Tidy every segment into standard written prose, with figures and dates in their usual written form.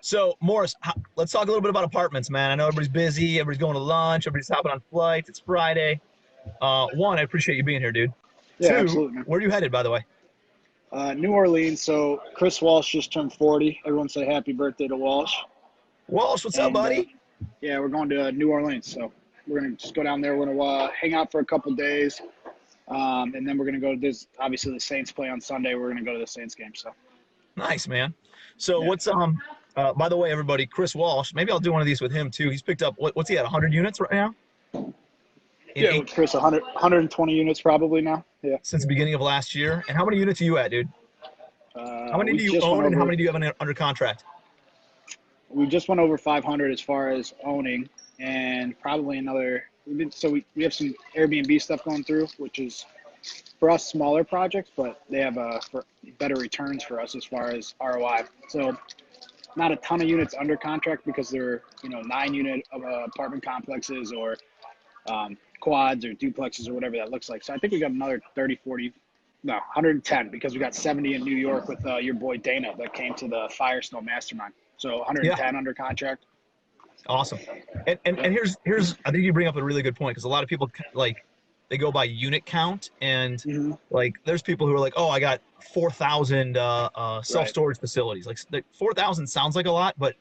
So, Morris, let's talk a little bit about apartments, man. I know everybody's busy, everybody's going to lunch, everybody's hopping on flights. It's Friday. One, I appreciate you being here, dude. Yeah, Two, absolutely, man. where are you headed, by the way? New Orleans. So Chris Walsh just turned 40. Everyone say happy birthday to Walsh. Walsh, what's up, And buddy? yeah, we're going to New Orleans. So we're gonna just go down there. We're gonna hang out for a couple days, and then we're gonna go to this. Obviously, the Saints play on Sunday. We're gonna go to the Saints game. So Nice, man. So, yeah, by the way, everybody, Chris Walsh. Maybe I'll do one of these with him too. He's picked up what's he at 100 units right now in yeah, with Chris 120 units probably now. Yeah, since the beginning of last year. And how many units are you at, dude? How many we do you just went own, and how over. many do you have under contract? We just went over 500 as far as owning, and probably another. We have some Airbnb stuff going through, which is for us smaller projects, but they have for better returns for us as far as ROI. So not a ton of units under contract because they're 9 unit apartment complexes or quads or duplexes or whatever that looks like. So I think we got another 30, 40, no, 110 because we got 70 in New York with your boy Dana that came to the Firestone Mastermind. So Yeah, 110 under contract. awesome. And Yep. here's I think you bring up a really good point because a lot of people like they go by unit count and Mm-hmm. like there's people who are like, oh, I got 4,000 self Right. storage facilities. Like 4,000 sounds like a lot, but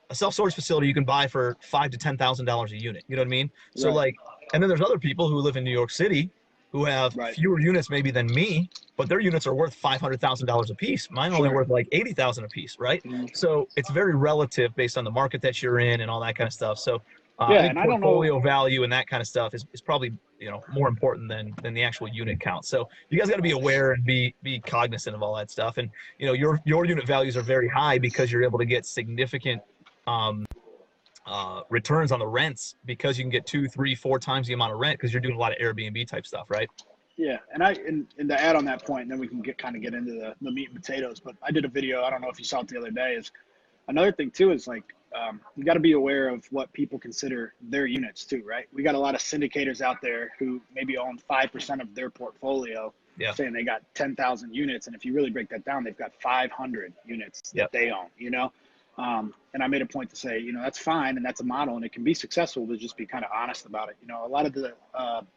a self storage facility you can buy for $5,000 to $10,000 a unit. You know what I mean? So Right. like, and then there's other people who live in New York City who have Right. fewer units maybe than me, but their units are worth $500,000 a piece. Mine are only Sure. worth like 80,000 a piece, right? Mm-hmm. So it's very relative based on the market that you're in and all that kind of stuff. So I Yeah, think and I don't know. portfolio value and that kind of stuff is probably more important than the actual unit count. So you guys got to be aware and be cognizant of all that stuff. And your unit values are very high because you're able to get significant um, returns on the rents because you can get two, three, four times the amount of rent because you're doing a lot of Airbnb type stuff, right? Yeah, and to add on that point, and then we can get into the meat and potatoes. But I did a video. I don't know if you saw it the other day. Is another thing too is like you got to be aware of what people consider their units too, right? We got a lot of syndicators out there who maybe own 5% of their portfolio, Yeah. saying they got 10,000 units, and if you really break that down, they've got 500 units Yep. that they own. And I made a point to say, that's fine and that's a model and it can be successful, but just be kind of honest about it. A lot of the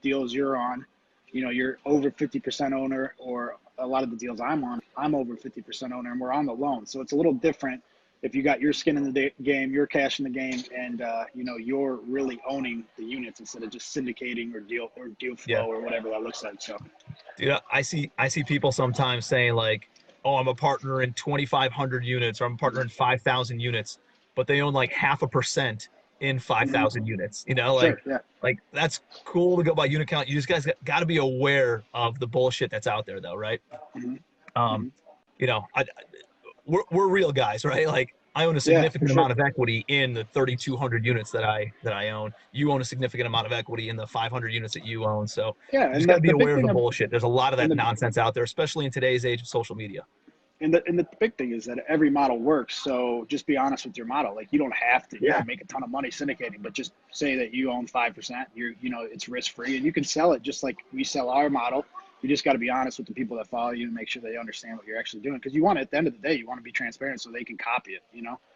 deals you're on, you're over 50% owner, or a lot of the deals I'm on, I'm over 50% owner and we're on the loan. So it's a little different if you got your skin in the game, your cash in the game, and you're really owning the units instead of just syndicating or deal Yeah. flow or whatever that looks like. So Dude, I see people sometimes saying like, "Oh, I'm a partner in 2,500 units, or I'm a partner in 5,000 units," but they own like 0.5% in mhm. 5,000 units. Sure, yeah. Like that's cool to go by unit count. You just guys got to be aware of the bullshit that's out there, though, right? Hmm. Um, Hmm. we're real guys, right? Like I own a Yeah, for significant sure. amount of equity in the 3,200 units that I own. You own a significant amount of equity in the 500 units that you own. So Yeah, you just and got to be the big aware of the thing bullshit. There's a lot of and that the nonsense out there, especially in today's age of social media. and the big thing is that every model works. So just be honest with your model. Like you don't have to. You Yeah, can make a ton of money syndicating, but just say that you own 5%. It's risk free, and you can sell it just like we sell our model. You just got to be honest with the people that follow you and make sure they understand what you're actually doing. Because you want, at the end of the day, you want to be transparent so they can copy it.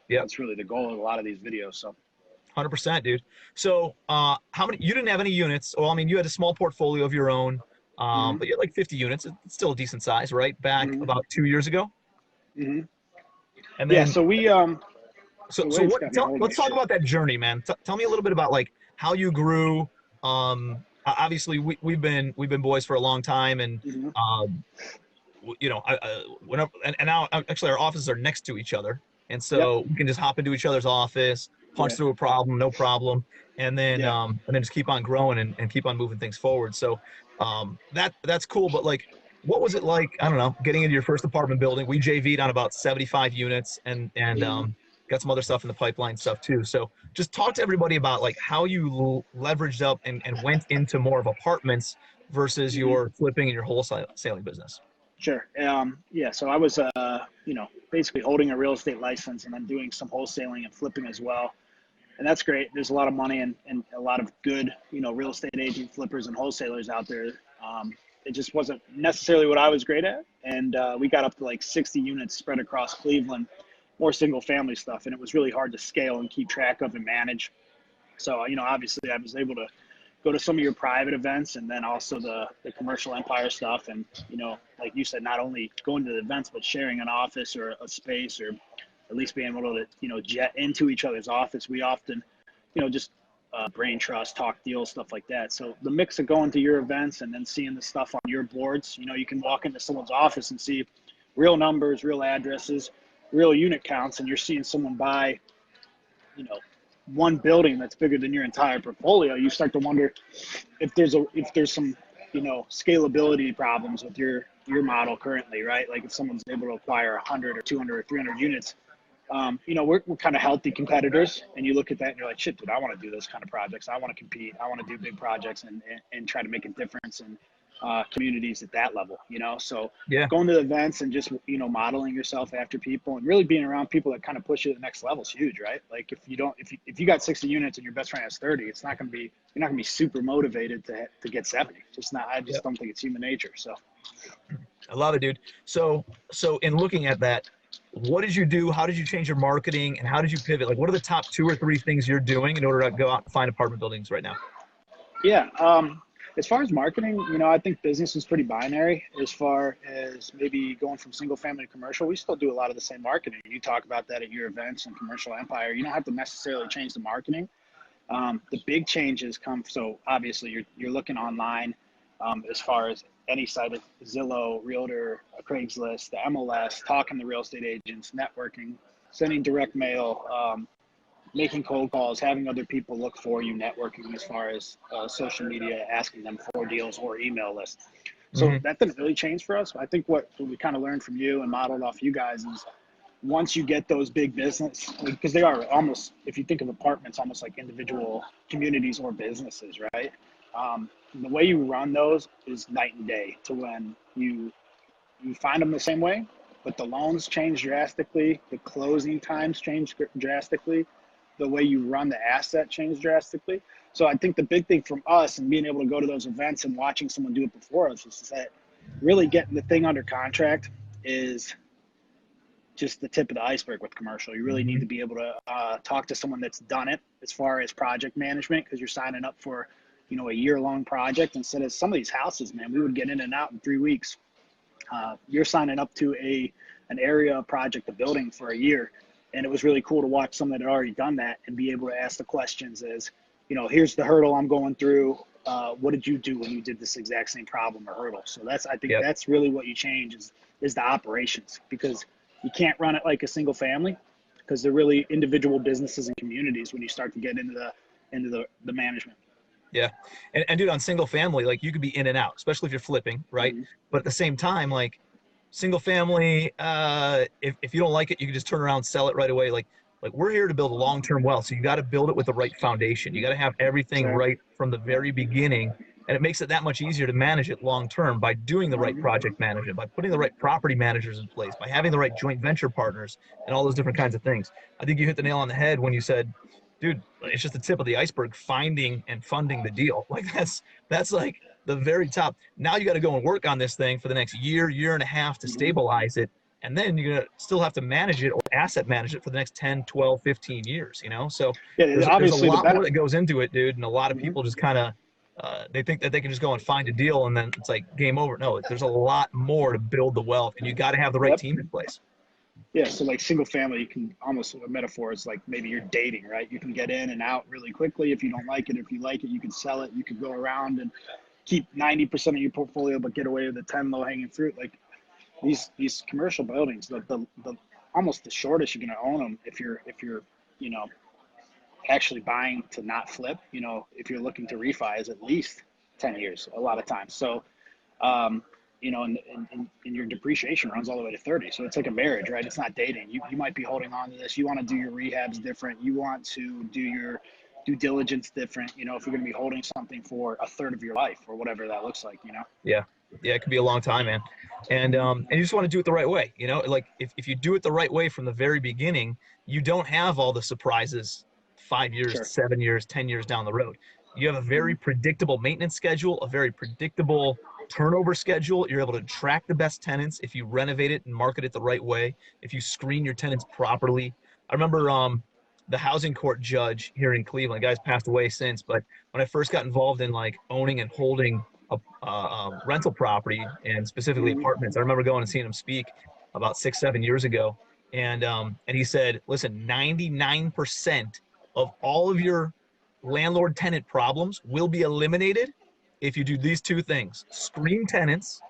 yep, That's really the goal of a lot of these videos. So 100%, dude. So how many? You didn't have any units. Well, I mean, you had a small portfolio of your own, hmm. but you had like 50 units. It's still a decent size, right? Back Hmm. about 2 years ago, Hmm. and Yeah. then So we so the way so it's what? got me holding my Let's talk shit. about that journey, man. Tell me a little bit about like how you grew. Obviously we've been boys for a long time, and Hmm. um, whenever and now actually our offices are next to each other, and Yep. so we can just hop into each other's office, punch Yeah. through a problem, no problem, Yeah. and then just keep on growing and keep on moving things forward. So that's cool. But like, what was it like? I don't know, getting into your first apartment building. We JV'd on about 75 units, and Hmm. got some other stuff in the pipeline stuff too. So just talk to everybody about like how you leveraged up and went into more of apartments versus Hmm. your flipping and your wholesaling business. Sure. Yeah. So I was, basically holding a real estate license and then doing some wholesaling and flipping as well. And that's great. There's a lot of money and a lot of good, real estate agent flippers and wholesalers out there. It just wasn't necessarily what I was great at. And we got up to like 60 units spread across Cleveland. more single family stuff, and it was really hard to scale and keep track of and manage. So, obviously I was able to go to some of your private events and then also the commercial empire stuff. And, like you said, not only going to the events, but sharing an office or a space, or at least being able to, jet into each other's office. We often, just brain trust, talk deals, stuff like that. So the mix of going to your events and then seeing the stuff on your boards, you can walk into someone's office and see real numbers, real addresses, real unit counts, and you're seeing someone buy, one building that's bigger than your entire portfolio. You start to wonder if there's some, scalability problems with your model currently, right? Like if someone's able to acquire 100 or 200 or 300 units, we're kind of healthy competitors, and you look at that and you're like, shit, dude, I want to do those kind of projects. I want to compete. I want to do big projects and try to make a difference in communities at that level, So Yeah. going to the events and just, modeling yourself after people and really being around people that kind of push you to the next level is huge, right? Like if you got 60 units and your best friend has 30, you're not going to be super motivated to get 70. I just don't think it's human nature. So I love it, dude. So in looking at that, what did you do? How did you change your marketing, and how did you pivot? Like, what are the top 2 or 3 things you're doing in order to go out and find apartment buildings right now? yeah, as far as marketing, I think business is pretty binary. As far as maybe going from single family to commercial, we still do a lot of the same marketing. You talk about that at your events and commercial empire. You don't have to necessarily change the marketing. The big changes come, so obviously you're looking online, as far as any site, Zillow, Realtor, Craigslist, the MLS, talking to real estate agents, networking, sending direct mail, making cold calls, having other people look for you, networking as far as social media, asking them for deals or email lists. So that didn't really change for us. I think what we kind of learned from you and modeled off you guys is once you get those big business, because they are almost, if you think of apartments, almost like individual communities or businesses, right? The way you run those is night and day to when you find them the same way, but the loans change drastically, the closing times change drastically, the way you run the asset changed drastically. So I think the big thing from us and being able to go to those events and watching someone do it before us is that really getting the thing under contract is just the tip of the iceberg with commercial. You really need to be able to talk to someone that's done it as far as project management, because you're signing up for, a year-long project instead of some of these houses, man, we would get in and out in 3 weeks. You're signing up to an area project, a building for a year. And it was really cool to watch someone that had already done that and be able to ask the questions as, here's the hurdle I'm going through. What did you do when you did this exact same problem or hurdle? So I think that's really what you change is the operations, because you can't run it like a single family, because they're really individual businesses and communities when you start to get into the management. Yeah. And dude, on single family, like you could be in and out, especially if you're flipping, right? But at the same time, like single family, if you don't like it, you can just turn around, sell it right away. Like we're here to build long-term wealth. So you got to build it with the right foundation. You got to have everything right from the very beginning. And it makes it that much easier to manage it long-term by doing the right project management, by putting the right property managers in place, by having the right joint venture partners and all those different kinds of things. I think you hit the nail on the head when you said, dude, it's just the tip of the iceberg, finding and funding the deal. Like that's like the very top. Now you got to go and work on this thing for the next year and a half to stabilize it. And then you're going to still have to manage it or asset manage it for the next 10, 12, 15 years, So there's a lot more that goes into it, dude. And a lot of people just kind of, they think that they can just go and find a deal and then it's like game over. No, there's a lot more to build the wealth, and you got to have the right team in place. Yeah, so like single family, you can almost, a metaphor is like maybe you're dating, right? You can get in and out really quickly if you don't like it. If you like it, you can sell it. You can go around and keep 90% of your portfolio, but get away with the 10 low-hanging fruit. Like these commercial buildings, the almost the shortest you're going to own them if you're actually buying to not flip. If you're looking to refi, is at least 10 years a lot of times. So. And your depreciation runs all the way to 30. So it's like a marriage, right? It's not dating. You might be holding on to this. You want to do your rehabs different. You want to do your due diligence different, if you're going to be holding something for a third of your life or whatever that looks like, Yeah. Yeah. It could be a long time, man. And you just want to do it the right way, like if you do it the right way from the very beginning, you don't have all the surprises 5 years, 7 years, 10 years down the road. You have a very predictable maintenance schedule, a very predictable turnover schedule. You're able to track the best tenants if you renovate it and market it the right way, if you screen your tenants properly. I remember the housing court judge here in Cleveland, the guy's passed away since, but when I first got involved in like owning and holding a rental property and specifically Mhm. apartments, I remember going and seeing him speak about 6, 7 years ago. And he said, listen, 99% of all of your landlord tenant problems will be eliminated if you do these two things: screen tenants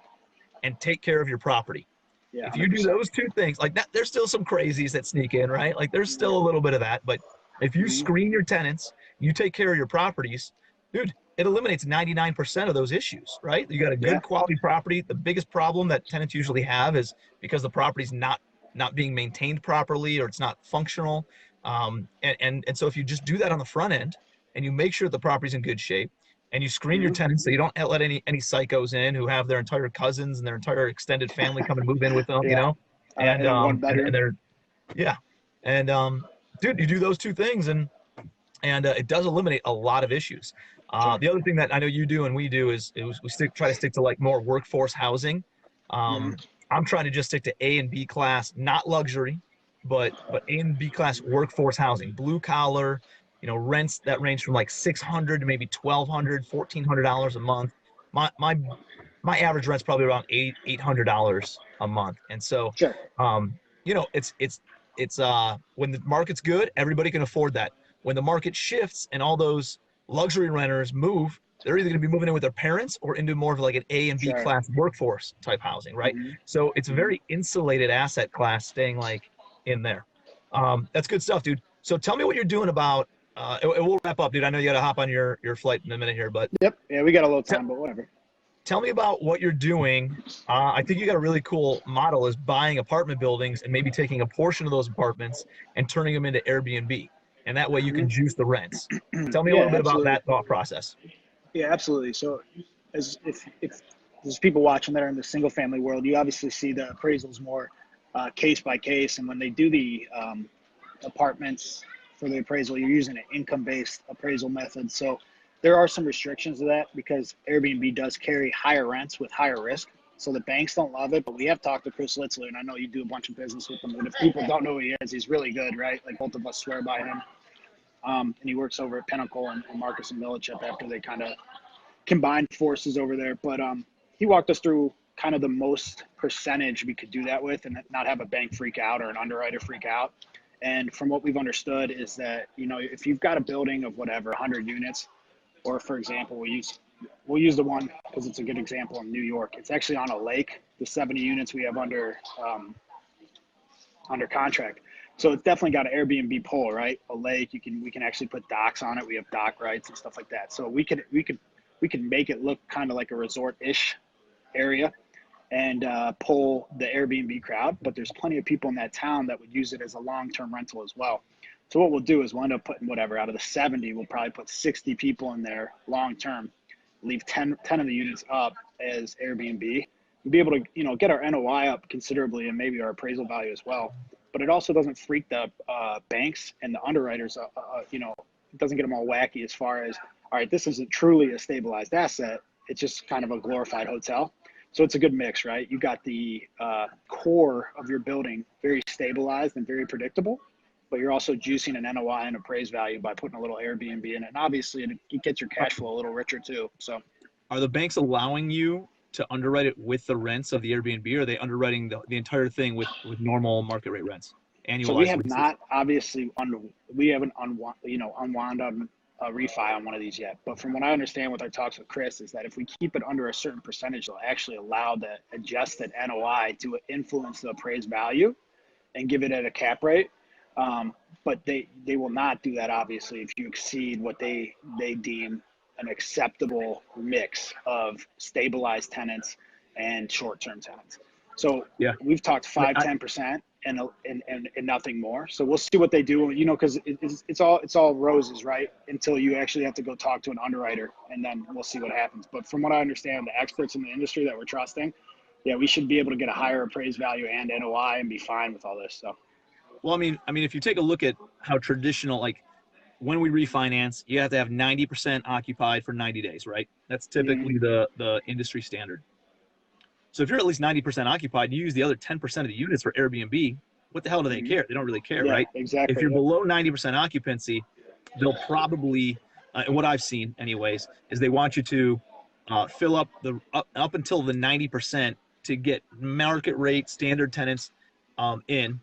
and take care of your property. Yeah, If you do 100%. those two things, like that, there's still some crazies that sneak in, right? Like there's still a little bit of that, but if you Mhm. screen your tenants, you take care of your properties, dude, it eliminates 99% of those issues, right? You got a Yeah. good quality property. The biggest problem that tenants usually have is because the property's not being maintained properly or it's not functional. And so if you just do that on the front end and you make sure the property's in good shape and you screen your Mhm. tenants so you don't let any psychos in who have their entire cousins and their entire extended family come and move in with them, you Yeah. know, and In one bedroom. they're yeah, and dude, you do those two things and it does eliminate a lot of issues. Sure. The other thing that I know you do and we do is try to stick to like more workforce housing. Mhm. I'm trying to just stick to A and B class, not luxury, but A and B class workforce housing, blue collar, rents that range from like 600 to maybe 1,200, $1,400 a month. My my average rent's probably around $800 a month, and so Sure. um, it's when the market's good, everybody can afford that. When the market shifts and all those luxury renters move, they're either going to be moving in with their parents or into more of like an A and B Sure. class workforce type housing, right? Mhm. So it's a Mhm. very insulated asset class staying like in there. That's good stuff, dude. So tell me what you're doing about. We'll wrap up, dude. I know you got to hop on your flight in a minute here, but Yep. Yeah, we got a little t- time, but whatever. tell me about what you're doing. I think you got a really cool model is buying apartment buildings and maybe taking a portion of those apartments and turning them into Airbnb. And that way you can Mhm. juice the rents. Tell me a little Yeah, bit about absolutely. that thought process. Yeah, absolutely. So, as if there's people watching that are in the single family world, you obviously see the appraisals more case by case, and when they do the apartments for the appraisal, you're using an income based appraisal method. So there are some restrictions to that because Airbnb does carry higher rents with higher risk. So the banks don't love it, but we have talked to Chris Litzler, and I know you do a bunch of business with him. And if people don't know who he is, he's really good, right? Like both of us swear by him. And he works over at Pinnacle and Marcus and Millichip after they kind of combined forces over there. But he walked us through kind of the most percentage we could do that with and not have a bank freak out or an underwriter freak out. And from what we've understood is that, if you've got a building of whatever, 100 units, or for example, we'll use the one because it's a good example in New York. It's actually on a lake, the 70 units we have under contract. So it's definitely got an Airbnb pull, right? A lake, we can actually put docks on it. We have dock rights and stuff like that. So we could make it look kind of like a resort-ish area and pull the Airbnb crowd. But there's plenty of people in that town that would use it as a long-term rental as well. So what we'll do is we'll end up putting whatever out of the 70, we'll probably put 60 people in there long-term, leave 10 of the units up as Airbnb, and be able to get our NOI up considerably and maybe our appraisal value as well. But it also doesn't freak the banks and the underwriters. It doesn't get them all wacky as far as, all right, this isn't truly a stabilized asset. It's just kind of a glorified hotel. So it's a good mix, right? You got the core of your building very stabilized and very predictable, but you're also juicing an NOI and appraised value by putting a little Airbnb in it. And obviously, it gets your cash flow a little richer too. So, Are the banks allowing you to underwrite it with the rents of the Airbnb, or are they underwriting the entire thing with normal market rate rents, so we annualized have leases? not obviously we haven't unwound on a refi on one of these yet. But from what I understand with our talks with Chris is that if we keep it under a certain percentage, they'll actually allow the adjusted NOI to influence the appraised value and give it at a cap rate. But they will not do that, obviously, if you exceed what they deem an acceptable mix of stabilized tenants and short-term tenants. So Yeah. we've talked 5, I, 10% and nothing more. So we'll see what they do, because it's all roses, right? Until you actually have to go talk to an underwriter, and then we'll see what happens. But from what I understand, the experts in the industry that we're trusting, yeah, we should be able to get a higher appraised value and NOI and be fine with all this. So well, I mean, if you take a look at how traditional, like when we refinance, you have to have 90% occupied for 90 days, right? That's typically the industry standard. So if you're at least 90% occupied, you use the other 10% of the units for Airbnb, what the hell do they care? They don't really care, Yeah, right? exactly. If you're below 90% occupancy, they'll probably, and what I've seen anyways, is they want you to fill up up until the 90% to get market rate standard tenants in.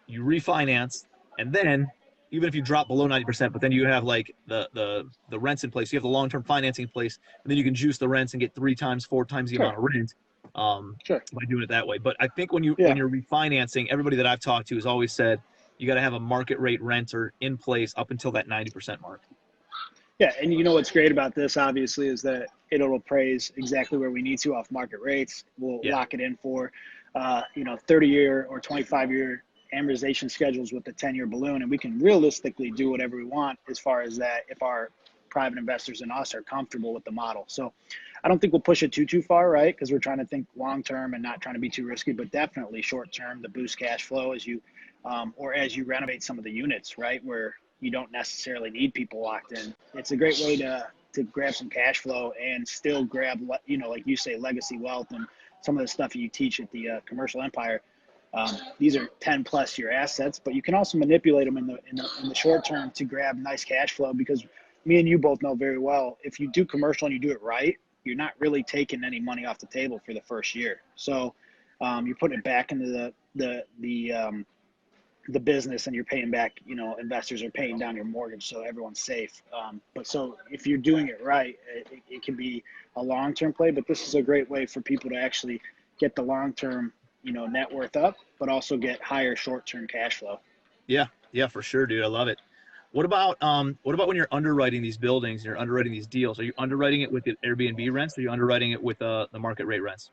You refinance, and then even if you drop below 90%, but then you have like the rents in place, you have the long-term financing in place, and then you can juice the rents and get 3 times, 4 times the amount of rent by doing it that way. But I think when you're refinancing, everybody that I've talked to has always said you got to have a market rate renter in place up until that 90% mark. Yeah, and you know what's great about this, obviously, is that it'll appraise exactly where we need to off market rates. We'll lock it in for, 30-year or 25-year amortization schedules with the 10-year balloon, and we can realistically do whatever we want as far as that if our private investors and us are comfortable with the model. So I don't think we'll push it too far, right? Because we're trying to think long term and not trying to be too risky, but definitely short term to boost cash flow as you as you renovate some of the units, right, where you don't necessarily need people locked in. It's a great way to grab some cash flow and still grab, like you say, legacy wealth and some of the stuff you teach at the Commercial Empire. These are 10+ year assets, but you can also manipulate them in the short term to grab nice cash flow, because me and you both know very well, if you do commercial and you do it right, you're not really taking any money off the table for the first year. So you're putting it back into the business, and you're paying back, investors are paying down your mortgage, so everyone's safe. But so if you're doing it right, it can be a long-term play, but this is a great way for people to actually get the long-term, net worth up, but also get higher short-term cash flow. Yeah, for sure, dude. I love it. What about when you're underwriting these buildings, you're underwriting these deals? Are you underwriting it with the Airbnb rents, or are you underwriting it with the market rate rents?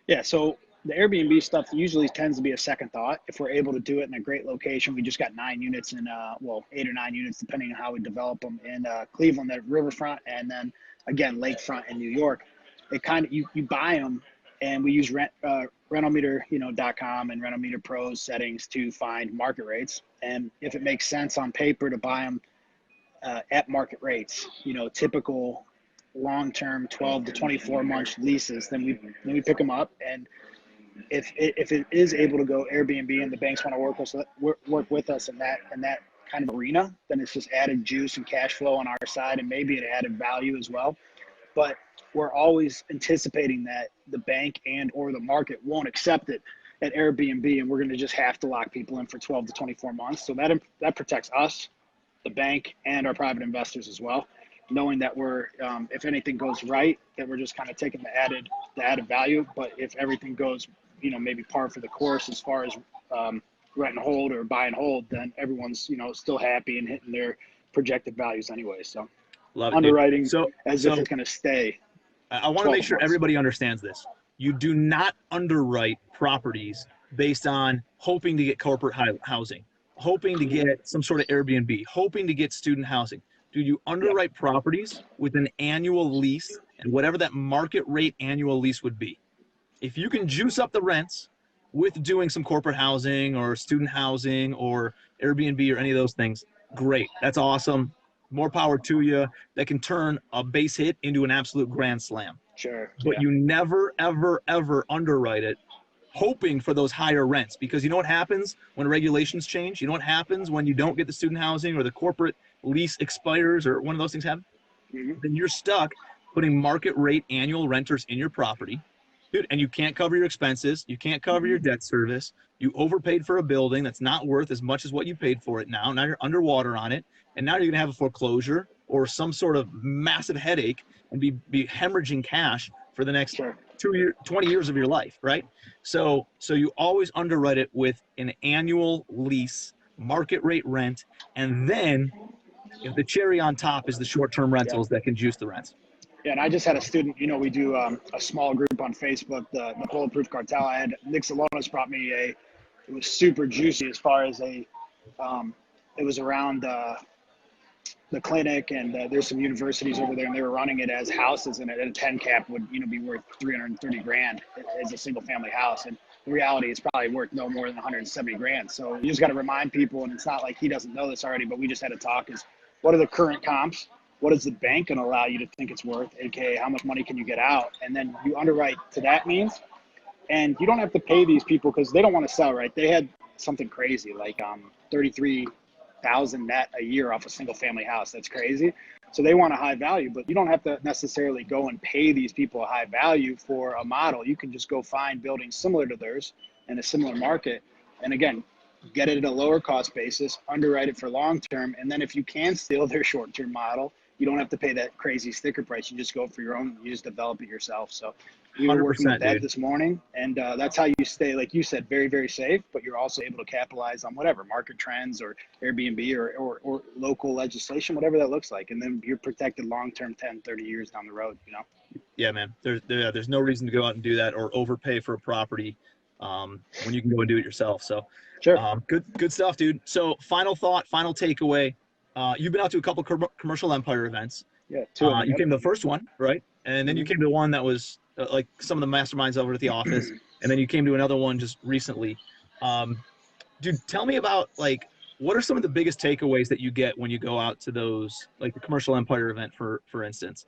Yeah, so the Airbnb stuff usually tends to be a second thought. If we're able to do it in a great location, we just got 9 units in, 8 or 9 units, depending on how we develop them in Cleveland at Riverfront, and then again, Lakefront in New York. It kind of, you buy them, and we use rentalmeter.com and Rental Meter Pro's settings to find market rates. And if it makes sense on paper to buy them at market rates, typical long-term 12 to 24 month leases, then we pick them up. And if it is able to go Airbnb and the banks want to work with us in that kind of arena, then it's just added juice and cash flow on our side, and maybe an added value as well. But we're always anticipating that the bank and or the market won't accept it at Airbnb, and we're going to just have to lock people in for 12 to 24 months. So that protects us, the bank, and our private investors as well, knowing that we're, if anything goes right, that we're just kind of taking the added value. But if everything goes, maybe par for the course as far as rent and hold or buy and hold, then everyone's, still happy and hitting their projected values anyway. So love underwriting if it's going to stay. I want to make sure everybody understands this. You do not underwrite properties based on hoping to get corporate housing, hoping to get some sort of Airbnb, hoping to get student housing. Do you underwrite properties with an annual lease and whatever that market rate annual lease would be? If you can juice up the rents with doing some corporate housing or student housing or Airbnb or any of those things, great. That's awesome. More power to you. That can turn a base hit into an absolute grand slam. Sure. But you never, ever, ever underwrite it hoping for those higher rents, because you know what happens when regulations change? You know what happens when you don't get the student housing or the corporate lease expires or one of those things happen? Mm-hmm. Then you're stuck putting market rate annual renters in your property, dude, and you can't cover your expenses. You can't cover your debt service. You overpaid for a building that's not worth as much as what you paid for it now. Now you're underwater on it, and now you're going to have a foreclosure or some sort of massive headache and be hemorrhaging cash for the next 20 years of your life, right? So you always underwrite it with an annual lease, market rate rent, and then if the cherry on top is the short-term rentals that can juice the rents. Yeah, and I just had a student, we do a small group on Facebook, the Bulletproof Cartel. I had Nick Salonis brought me it was super juicy as far as it was around the clinic, and there's some universities over there, and they were running it as houses, and at a 10 cap would be worth $330,000 as a single family house. And the reality is probably worth no more than $170,000. So you just got to remind people, and it's not like he doesn't know this already, but we just had a talk, is what are the current comps? What is the bank going to allow you to think it's worth? AKA, how much money can you get out? And then you underwrite to that means. And you don't have to pay these people because they don't want to sell, right? They had something crazy like 33,000 net a year off a single family house. That's crazy. So they want a high value, but you don't have to necessarily go and pay these people a high value for a model. You can just go find buildings similar to theirs in a similar market. And again, get it at a lower cost basis, underwrite it for long term. And then if you can steal their short term model, you don't have to pay that crazy sticker price. You just go for your own, you just develop it yourself. So we were working with that dude. this morning, and that's how you stay, like you said, very, very safe, but you're also able to capitalize on whatever market trends or Airbnb or local legislation, whatever that looks like. And then you're protected long-term 10, 30 years down the road, you know? Yeah, man, there's no reason to go out and do that or overpay for a property when you can go and do it yourself. So Sure. good stuff, dude. So final thought, final takeaway. You've been out to a couple commercial empire events. Yeah, two of them. You came to the first one, right? And then you came to one that was like some of the masterminds over at the office. And then you came to another one just recently. Dude, tell me about, like, what are some of the biggest takeaways that you get when you go out to those, like the commercial empire event, for instance?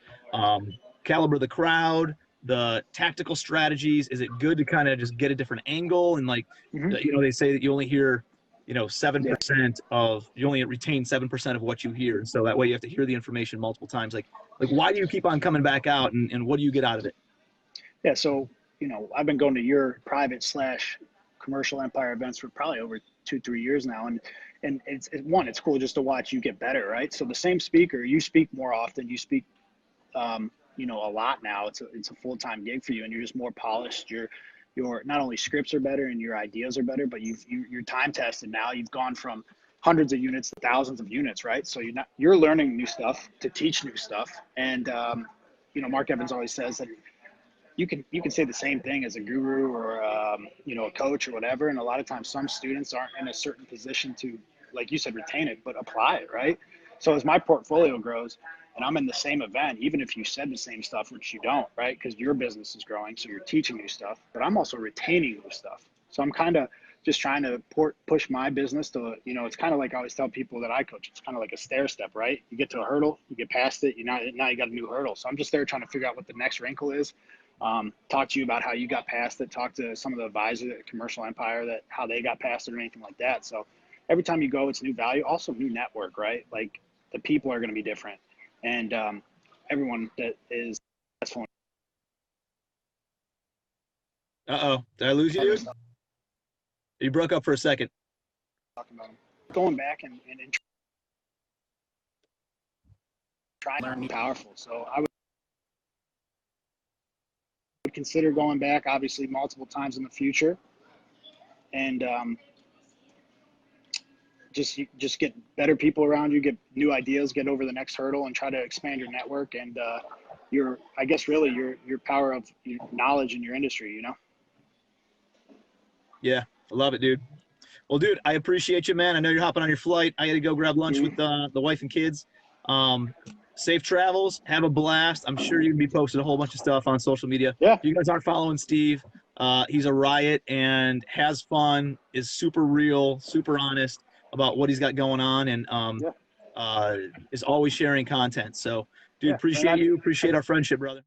Caliber of the crowd, the tactical strategies. Is it good to kind of just get a different angle? And like, you know, they say that you only hear, you know, 7% of, you only retain 7% of what you hear. And so that way you have to hear the information multiple times. Like why do you keep on coming back out, and what do you get out of it? Yeah. So, you know, I've been going to your private / commercial empire events for probably over 2-3 years now. And it's cool just to watch you get better. Right. So the same speaker, you speak more often, you speak, you know, a lot now. It's a full-time gig for you, and you're just more polished. Your not only scripts are better and your ideas are better, but you're time tested now. You've gone from hundreds of units to thousands of units, right? So you're learning new stuff to teach new stuff. And you know, Mark Evans always says that you can say the same thing as a guru or you know, a coach or whatever. And a lot of times some students aren't in a certain position to, like you said, retain it, but apply it, right? So as my portfolio grows and I'm in the same event, even if you said the same stuff, which you don't, right? Because your business is growing, so you're teaching new stuff, but I'm also retaining new stuff. So I'm kind of just trying to push my business to, you know, it's kind of like I always tell people that I coach, it's kind of like a stair step, right? You get to a hurdle, you get past it, now you got a new hurdle. So I'm just there trying to figure out what the next wrinkle is. Talk to you about how you got past it, talk to some of the advisors at Commercial Empire, that how they got past it or anything like that. So every time you go, it's new value, also new network, right? Like the people are going to be different. And everyone that is successful. Uh-oh, did I lose you, dude? You broke up for a second. Talking about going back and trying to learn new powerful. So I would consider going back, obviously, multiple times in the future, and just get better people around you, get new ideas, get over the next hurdle, and try to expand your network and your power of your knowledge in your industry, you know? Yeah, I love it, dude. Well, dude, I appreciate you, man. I know you're hopping on your flight. I got to go grab lunch with the wife and kids. Safe travels. Have a blast. I'm sure you can be posting a whole bunch of stuff on social media. Yeah. If you guys aren't following Steve, he's a riot and has fun, is super real, super honest about what he's got going on, and is always sharing content. So, dude, appreciate you. Appreciate our friendship, brother.